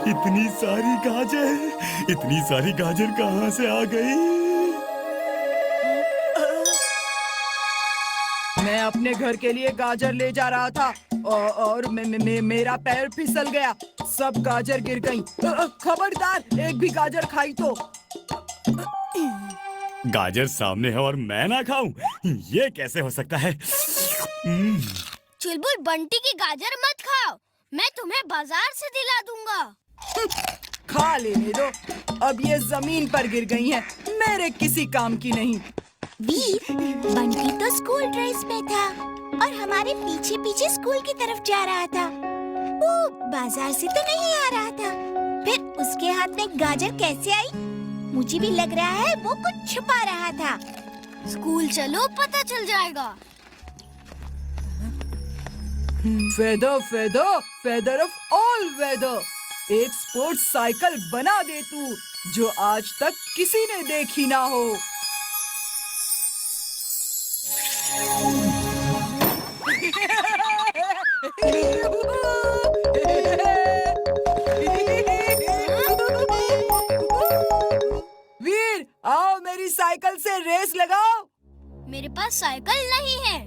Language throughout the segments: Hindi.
इतनी सारी गाजर कहाँ से आ गई? मैं अपने घर के लिए गाजर ले जा रहा था और मेरा पैर फिसल गया। सब गाजर गिर गई। खबरदार, एक भी गाजर खाई तो। गाजर सामने है और मैं ना खाऊं? ये कैसे हो सकता है? चुलबुल, बंटी की गाजर मत खाओ, मैं तुम्हें बाजार से दिला दूंगा। खा लेने दो, अब ये जमीन पर गिर गई हैं, मेरे किसी काम की नहीं। वीर, बंटी तो स्कूल ड्रेस में था और हमारे पीछे पीछे स्कूल की तरफ जा रहा था। वो बाजार से तो नहीं आ रहा था। फिर उसके हाथ में गाजर कैसे आई? मुझे भी लग रहा है वो कुछ छुपा रहा था। स्कूल चलो, पता चल जाएगा। फेदर ऑफ ऑल वेदर, एक स्पोर्ट्स साइकिल बना दे तू, जो आज तक किसी ने देखी ना हो। वीर, आओ मेरी साइकिल से रेस लगाओ। मेरे पास साइकिल नहीं है।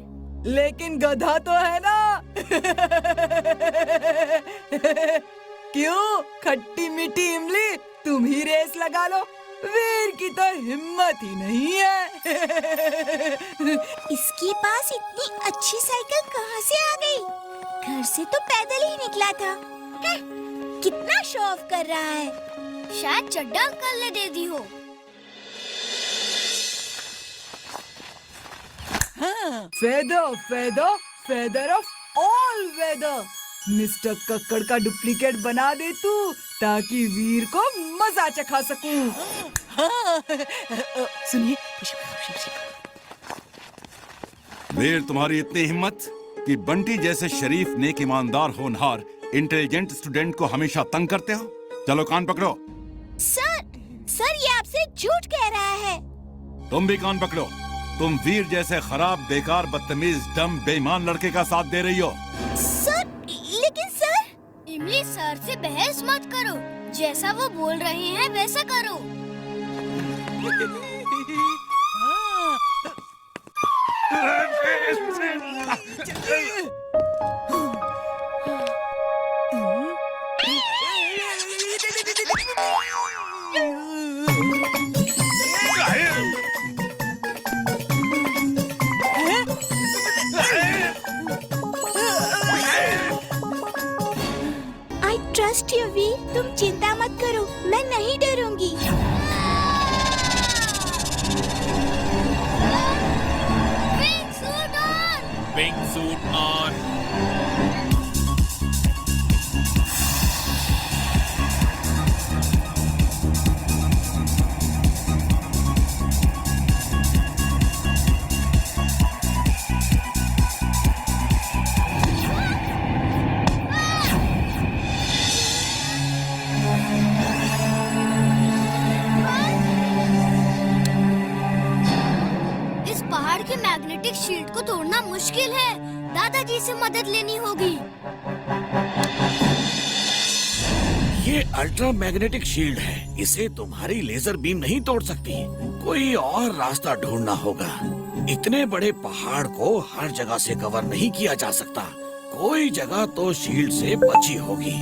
लेकिन गधा तो है ना। क्यों, खट्टी मीठी इमली, तुम ही रेस लगा लो। वीर की तो हिम्मत ही नहीं है। इसके पास इतनी अच्छी साइकिल कहाँ से आ गई? घर से तो पैदल ही निकला था। कितना शो ऑफ कर रहा है। शायद चड्डा अंकल ने दे दी हो। Feather of all weather, mister Kakkar का डुप्लीकेट बना दे तू, ताकि वीर को मजा चखा सकूं। सुनिए, वीर, तुम्हारी इतनी हिम्मत कि बंटी जैसे शरीफ, नेक, ईमानदार, होनहार, इंटेलिजेंट स्टूडेंट को हमेशा तंग करते हो। चलो कान पकड़ो। सर ये आपसे झूठ कह रहा है। तुम भी कान पकड़ो। तुम वीर जैसे खराब, बेकार, बदतमीज, डम, बेईमान लड़के का साथ दे रही हो। लेकिन सर। इमली, सर से बहस मत करो, जैसा वो बोल रहे हैं वैसा करो। I trust you, वीर, तुम चिंता मत करो, मैं नहीं डरूंगी। Pink suit on. इस पहाड़ के मैग्नेटिक शील्ड को तोड़ना मुश्किल है, दादाजी से मदद लेनी होगी। ये अल्ट्रा मैग्नेटिक शील्ड है, इसे तुम्हारी लेजर बीम नहीं तोड़ सकती। कोई और रास्ता ढूंढना होगा। इतने बड़े पहाड़ को हर जगह से कवर नहीं किया जा सकता। कोई जगह तो शील्ड से बची होगी।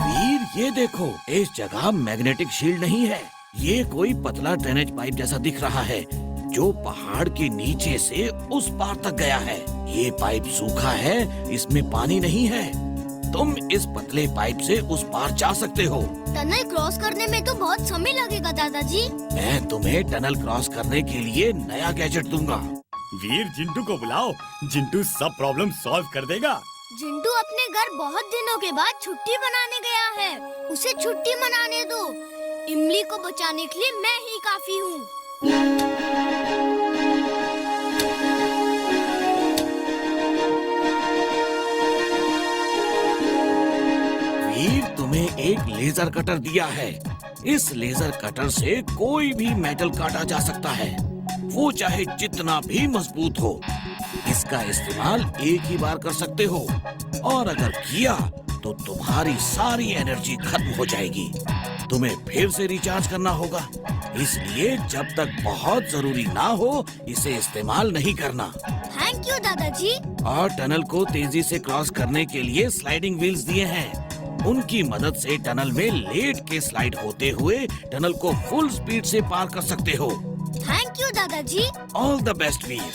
वीर, ये देखो, इस जगह मैग्नेटिक शील्ड नहीं है। ये कोई पतला ड्रेनेज पाइप जैसा दिख रहा है, जो पहाड़ के नीचे से उस पार तक गया है। ये पाइप सूखा है, इसमें पानी नहीं है। तुम इस पतले पाइप से उस पार जा सकते हो। टनल क्रॉस करने में तो बहुत समय लगेगा दादाजी। मैं तुम्हें टनल क्रॉस करने के लिए नया गैजेट दूंगा। वीर, जिंटू को बुलाओ, जिंटू सब प्रॉब्लम सॉल्व कर देगा। जिंटू अपने घर बहुत दिनों के बाद छुट्टी मनाने गया है, उसे छुट्टी मनाने दो। इमली को बचाने के लिए मैं ही काफी हूँ। वीर, तुम्हें एक लेजर कटर दिया है। इस लेजर कटर से कोई भी मेटल काटा जा सकता है। वो चाहे जितना भी मजबूत हो। इसका इस्तेमाल एक ही बार कर सकते हो और अगर किया तो तुम्हारी सारी एनर्जी खत्म हो जाएगी। तुम्हें फिर से रिचार्ज करना होगा, इसलिए जब तक बहुत जरूरी ना हो इसे इस्तेमाल नहीं करना। थैंक यू दादाजी। और टनल को तेजी से क्रॉस करने के लिए स्लाइडिंग व्हील्स दिए हैं। उनकी मदद से टनल में लेट के स्लाइड होते हुए टनल को फुल स्पीड से पार कर सकते हो। थैंक यू दादाजी। All the best Veer.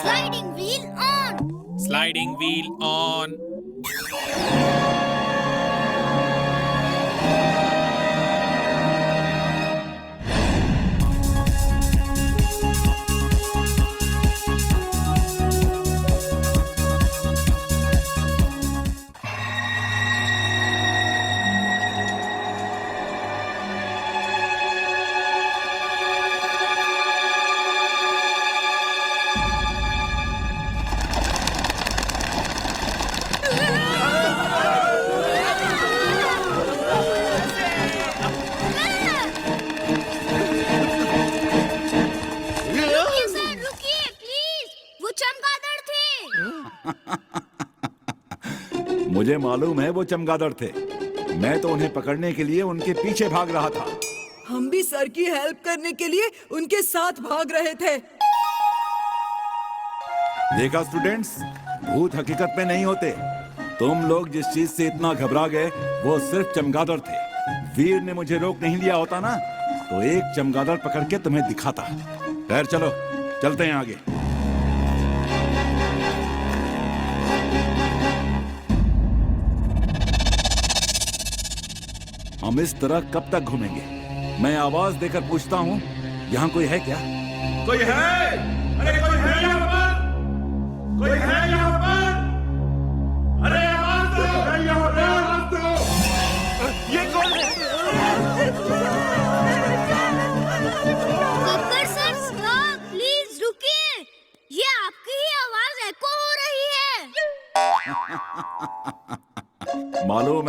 Sliding wheel on. Sliding wheel on. रुकिए सर, रुकिए प्लीज। वो चमगादड़ थे। मुझे मालूम है वो चमगादड़ थे। मैं तो उन्हें पकड़ने के लिए उनके पीछे भाग रहा था। हम भी सर की हेल्प करने के लिए उनके साथ भाग रहे थे। देखा स्टूडेंट्स, भूत हकीकत में नहीं होते। तुम लोग जिस चीज से इतना घबरा गए वो सिर्फ चमगादड़ थे। वीर ने मुझे रोक नहीं लिया होता ना तो एक चमगादड़ पकड़ के तुम्हें दिखाता। खैर चलो चलते हैं आगे। हम इस तरह कब तक घूमेंगे? मैं आवाज देकर पूछता हूँ, यहाँ कोई है क्या? कोई है? अरे कोई है यहाँ पर? कोई है यहाँ पर? अरे आवाज दो! है यहाँ पर? आवाज दो! ये कौन है? गब्बर सर स्टॉप, प्लीज रुकिए। ये आपकी ही आवाज एको हो रही है। मालूम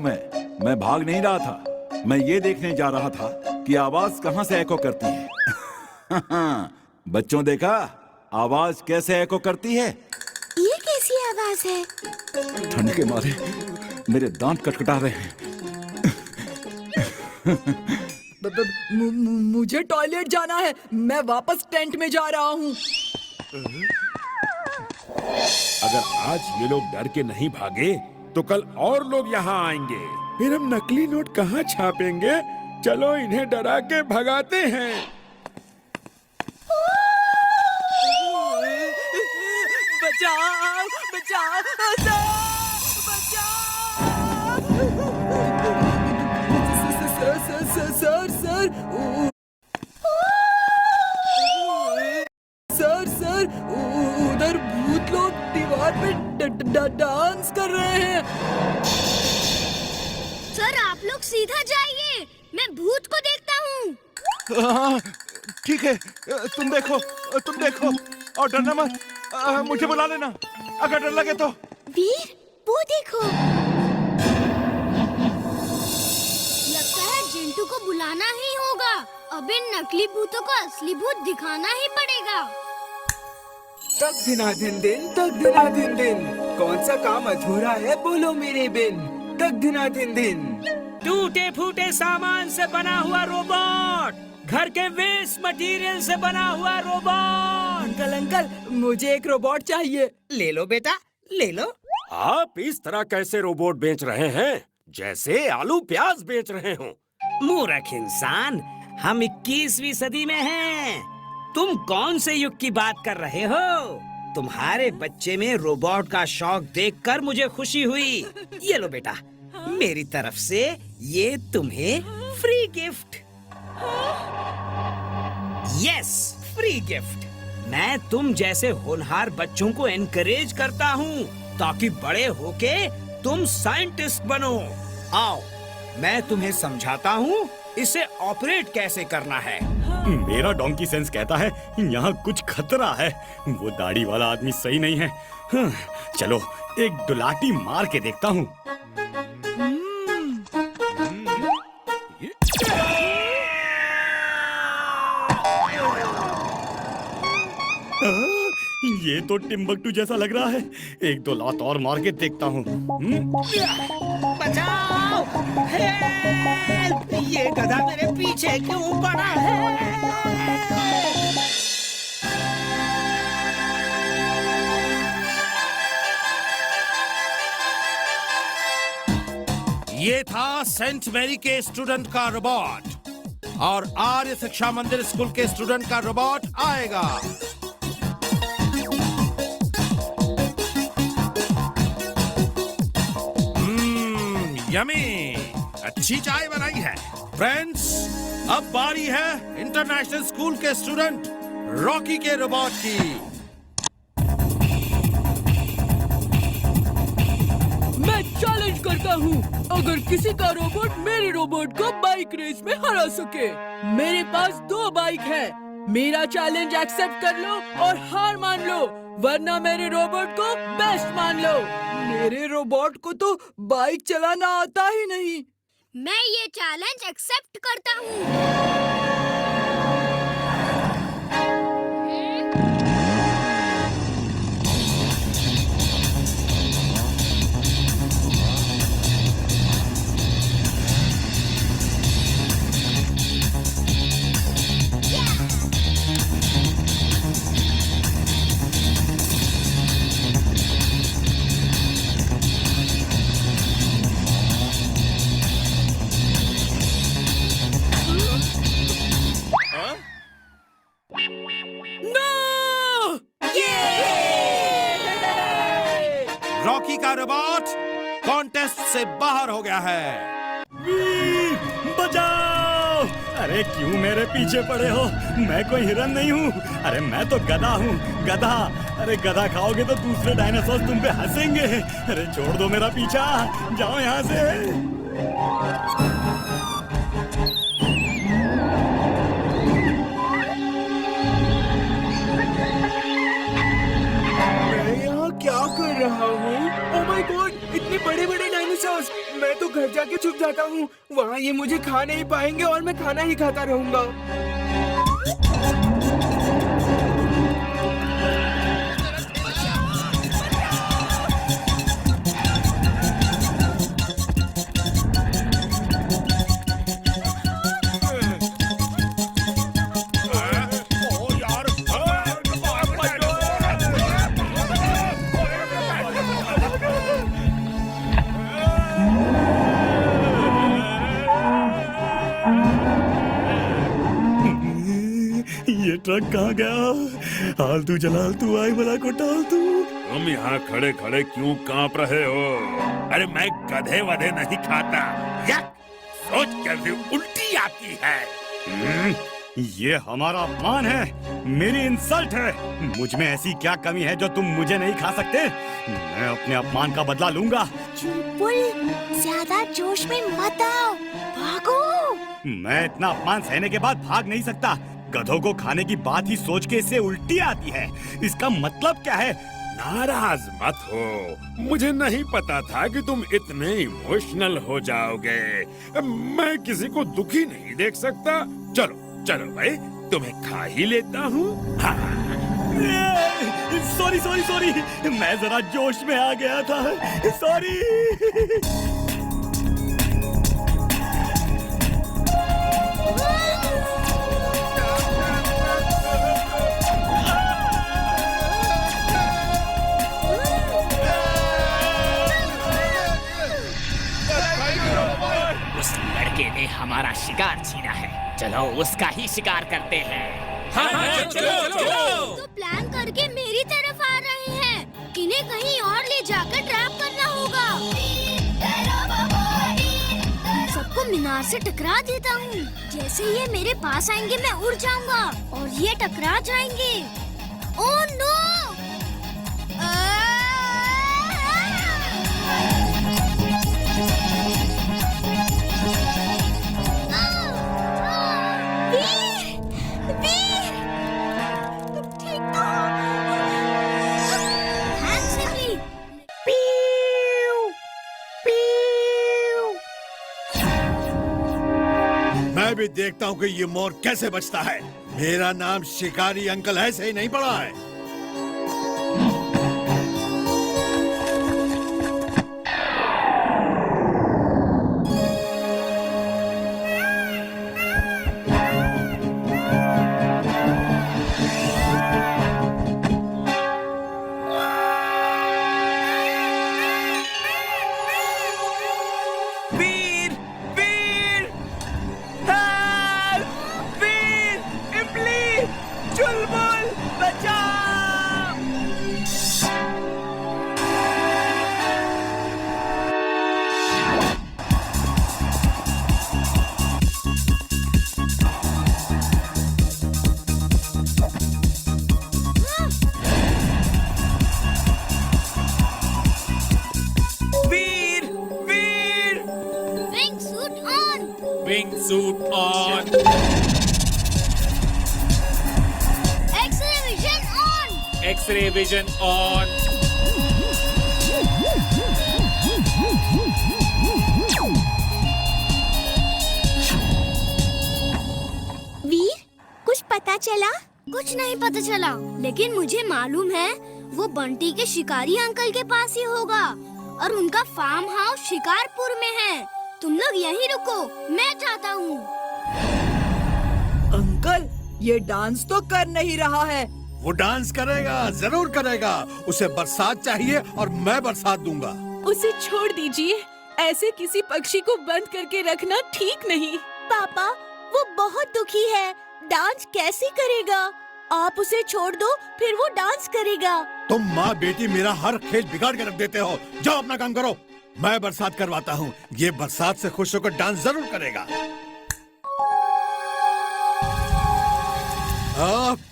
है। मैं भाग नहीं रहा था। मैं ये देखने जा रहा था कि आवाज कहाँ से एको करती है। बच्चों देखा आवाज कैसे एको करती है? ये कैसी आवाज है? ठंड के मारे मेरे दांत कटकटा रहे हैं। मुझे टॉयलेट जाना है। मैं वापस टेंट में जा रहा हूँ। अगर आज ये लोग डर के नहीं भागे तो कल और लोग यहाँ आएंगे। फिर हम नकली नोट कहाँ छापेंगे? चलो इन्हें डरा के भगाते हैं। बचाओ बचाओ सर उधर भूत लोग दीवार पे डांस कर रहे हैं। सर आप लोग सीधा जाइए, मैं भूत को देखता हूँ। हाँ, ठीक है। तुम देखो और डरना मत। मुझे बुला लेना अगर डर लगे तो। वीर, वो देखो। लगता है जिंटू को बुलाना ही होगा। अब इन नकली भूतों को असली भूत दिखाना ही पड़ेगा। तक दिनाधिन दिन कौन सा काम अधूरा है बोलो मेरे बिन। तक दिनाधिन दिन टूटे फूटे सामान से बना हुआ रोबोट, घर के वेस्ट मटेरियल से बना हुआ रोबोट। अंकल मुझे एक रोबोट चाहिए। ले लो बेटा, ले लो। आप इस तरह कैसे रोबोट बेच रहे हैं जैसे आलू प्याज बेच रहे हो? मूर्ख इंसान, हम 21वीं सदी में हैं। तुम कौन से युग की बात कर रहे हो? तुम्हारे बच्चे में रोबोट का शौक देखकर मुझे खुशी हुई। ये लो बेटा, मेरी तरफ से ये तुम्हें free gift. Yes, free gift. मैं तुम जैसे होनहार बच्चों को एनकरेज करता हूँ ताकि बड़े होके तुम साइंटिस्ट बनो। आओ, मैं तुम्हें समझाता हूँ इसे ऑपरेट कैसे करना है। मेरा डोंकी सेंस कहता है यहाँ कुछ खतरा है। वो दाढ़ी वाला आदमी सही नहीं है। चलो एक डुलाटी मार के देखता हूँ। ये तो टिम्बकटू जैसा लग रहा है। एक दो लात और मार के देखता हूँ। बचाओ! हेल्प! ये गधा मेरे पीछे क्यों पड़ा है? ये था सेंट मैरी के स्टूडेंट का रोबोट और आर्य शिक्षा मंदिर स्कूल के स्टूडेंट का रोबोट आएगा। यमी, अच्छी चाय बनाई है। फ्रेंड्स, अब बारी है इंटरनेशनल स्कूल के स्टूडेंट रॉकी के रोबोट की। मैं चैलेंज करता हूँ, अगर किसी का रोबोट मेरे रोबोट को बाइक रेस में हरा सके। मेरे पास 2 बाइक है। मेरा चैलेंज एक्सेप्ट कर लो और हार मान लो, वरना मेरे रोबोट को बेस्ट मान लो। मेरे रोबोट को तो बाइक चलाना आता ही नहीं। मैं ये चैलेंज एक्सेप्ट करता हूँ। रॉकी का रोबोट कॉन्टेस्ट से बाहर हो गया है। बचाओ! अरे क्यों मेरे पीछे पड़े हो? मैं कोई हिरन नहीं हूँ। अरे मैं तो गधा हूँ, गधा। अरे गधा खाओगे तो दूसरे डायनासोर तुम पे हंसेंगे। अरे छोड़ दो मेरा पीछा, जाओ यहाँ से। क्या कर रहा हूँ? ओह माय गॉड, इतने बड़े बड़े डायनासोर्स! मैं तो घर जाके छुप जाता हूँ। वहाँ ये मुझे खा नहीं पाएंगे और मैं खाना ही खाता रहूंगा। ये ट्रक कहाँ गया? हालतू जलालतू आई बला को टालतू। तुम यहाँ खड़े खड़े क्यों कांप रहे हो? अरे मैं गधे वधे नहीं खाता। यक! सोच कर भी उल्टी आती है। ये हमारा अपमान है, मेरी इंसल्ट है। मुझ में ऐसी क्या कमी है जो तुम मुझे नहीं खा सकते? मैं अपने अपमान का बदला लूंगा। चुलबुल, ज्यादा जोश में मत आओ, भागो। मैं इतना अपमान सहने के बाद भाग नहीं सकता। गधों को खाने की बात ही सोच के इससे उल्टी आती है। इसका मतलब क्या है? नाराज मत हो, मुझे नहीं पता था कि तुम इतने इमोशनल हो जाओगे। मैं किसी को दुखी नहीं देख सकता। चलो चलो भाई, तुम्हें खा ही लेता हूँ। सॉरी सॉरी सॉरी, मैं जरा जोश में आ गया था। सॉरी। उस लड़के ने हमारा शिकार छीना है, चलो उसका ही शिकार करते हैं। हाँ, चलो। तो प्लान करके मेरी तरफ आ रहे हैं। इन्हें कहीं और ले जाकर ट्रैप करना होगा। सबको मीनार से टकरा देता हूँ। जैसे ये मेरे पास आएंगे मैं उड़ जाऊंगा और ये टकरा जाएंगे। Oh no! मैं भी देखता हूँ कि ये मोर कैसे बचता है। मेरा नाम शिकारी अंकल ऐसे ही नहीं पड़ा है। वीर वीर हेल्प! वीर इमली चुलबुल बचाओ! Veer Veer wing suit on. Wing suit on. X-ray vision on. X-ray vision on. Veer, कुछ पता चला? कुछ नहीं पता चला, लेकिन मुझे मालूम है वो बंटी के शिकारी अंकल के पास ही होगा और उनका फार्म हाउस शिकारपुर में है। तुम लोग यहीं रुको, मैं जाता हूँ। अंकल, ये डांस तो कर नहीं रहा है। वो डांस करेगा, जरूर करेगा। उसे बरसात चाहिए और मैं बरसात दूंगा। उसे छोड़ दीजिए, ऐसे किसी पक्षी को बंद करके रखना ठीक नहीं। पापा, वो बहुत दुखी है, डांस कैसे करेगा? आप उसे छोड़ दो, फिर वो डांस करेगा। तुम माँ बेटी मेरा हर खेल बिगाड़ के रख देते हो। जाओ अपना काम करो, मैं बरसात करवाता हूँ। ये बरसात से खुश होकर डांस जरूर करेगा।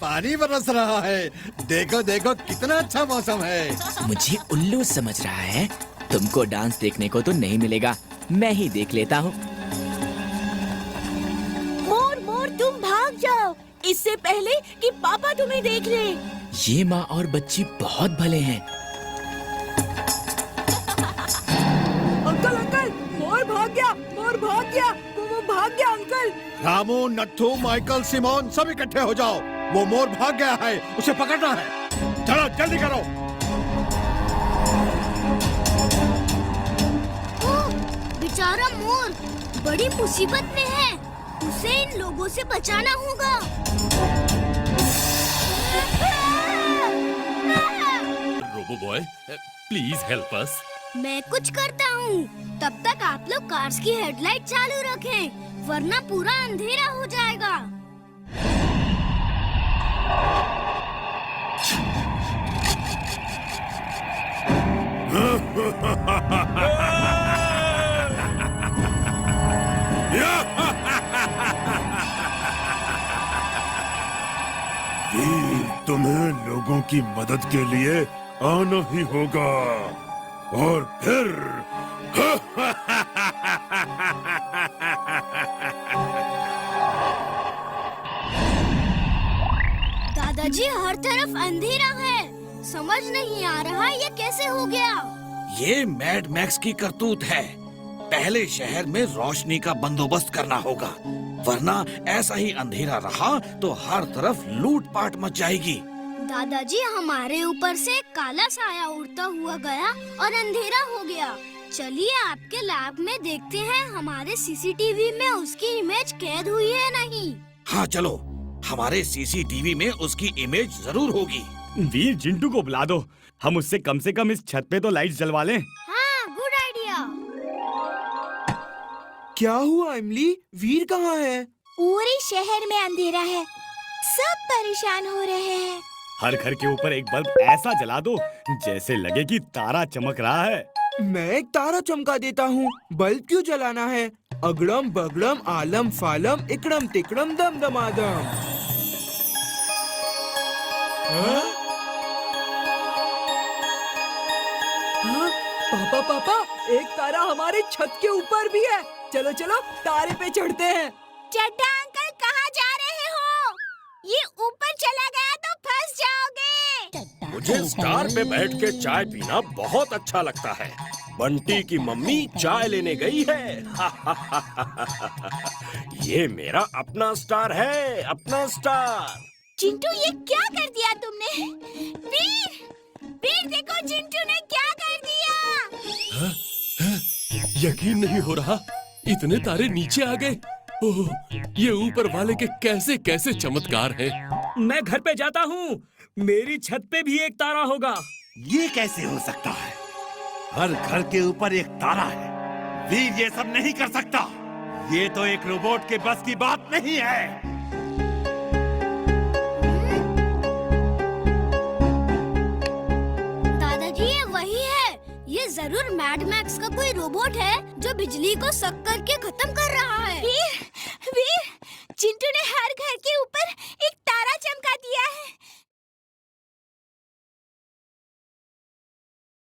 पानी बरस रहा है। देखो देखो कितना अच्छा मौसम है। मुझे उल्लू समझ रहा है। तुमको डांस देखने को तो नहीं मिलेगा, मैं ही देख लेता हूँ। मोर मोर, तुम भाग जाओ, इससे पहले कि पापा तुम्हें देख ले। ये माँ और बच्ची बहुत भले हैं। अंकल अंकल, मोर भाग गया, मोर भाग गया, वो भाग गया uncle. Ramu, Nathu, Michael, Simon सब इकट्ठे हो जाओ। वो मोर भाग गया है, उसे पकड़ना है। चलो जल्दी करो। ओह, बेचारा मोर बड़ी मुसीबत में है। उसे इन लोगों से बचाना होगा। Robo boy, please help us. मैं कुछ करता हूँ, तब तक आप लोग कार्स की हेडलाइट चालू रखें, वरना पूरा अंधेरा हो जाएगा। तुम्हें लोगों की मदद के लिए आना ही होगा और फिर दादाजी, हर तरफ अंधेरा है, समझ नहीं आ रहा ये कैसे हो गया। ये मैड मैक्स की करतूत है। पहले शहर में रोशनी का बंदोबस्त करना होगा, वरना ऐसा ही अंधेरा रहा तो हर तरफ लूटपाट मच जाएगी। दादाजी, हमारे ऊपर से काला साया उड़ता हुआ गया और अंधेरा हो गया। चलिए आपके लैब में देखते हैं हमारे सीसीटीवी में उसकी इमेज कैद हुई है नहीं। हाँ चलो, हमारे सीसीटीवी में उसकी इमेज जरूर होगी। वीर, चिंटू को बुला दो, हम उससे कम से कम इस छत पे तो लाइट जलवा लें। हाँ, गुड आइडिया। क्या हुआ इमली? वीर कहाँ है? पूरे शहर में अंधेरा है, सब परेशान हो रहे हैं। हर घर के ऊपर एक बल्ब ऐसा जला दो जैसे लगे कि तारा चमक रहा है। मैं एक तारा चमका देता हूँ। बल्ब क्यों जलाना है? अगड़म बगड़म आलम फालम इकड़म तिकड़म दम दमादम। हाँ? हाँ? पापा पापा, एक तारा हमारे छत के ऊपर भी है। चलो चलो तारे पे चढ़ते हैं। चड्ढा अंकल, कहाँ जा रहे हो? ये ऊपर चला गया तो फंस जाओगे। मुझे स्टार पे बैठ के चाय पीना बहुत अच्छा लगता है। बंटी की मम्मी चाय लेने गई है। ये मेरा अपना स्टार है, अपना स्टार। चिंटू, ये क्या कर दिया तुमने? वीर, वीर देखो चिंटू ने क्या कर दिया। यकीन नहीं हो रहा, इतने तारे नीचे आ गए। ओह, ये ऊपर वाले के कैसे कैसे चमत्कार हैं। मैं घर पे जाता हूँ, मेरी छत पे भी एक तारा होगा। ये कैसे हो सकता है? हर घर के ऊपर एक तारा है। वीर ये सब नहीं कर सकता। ये तो एक रोबोट के बस की बात नहीं है। दादाजी ये वही है। ये जरूर मैड मैक्स का कोई रोबोट है जो बिजली को सक करके खत्म कर रहा है। वीर, चिंटू ने हर घर के ऊपर एक तारा चमका दिया है।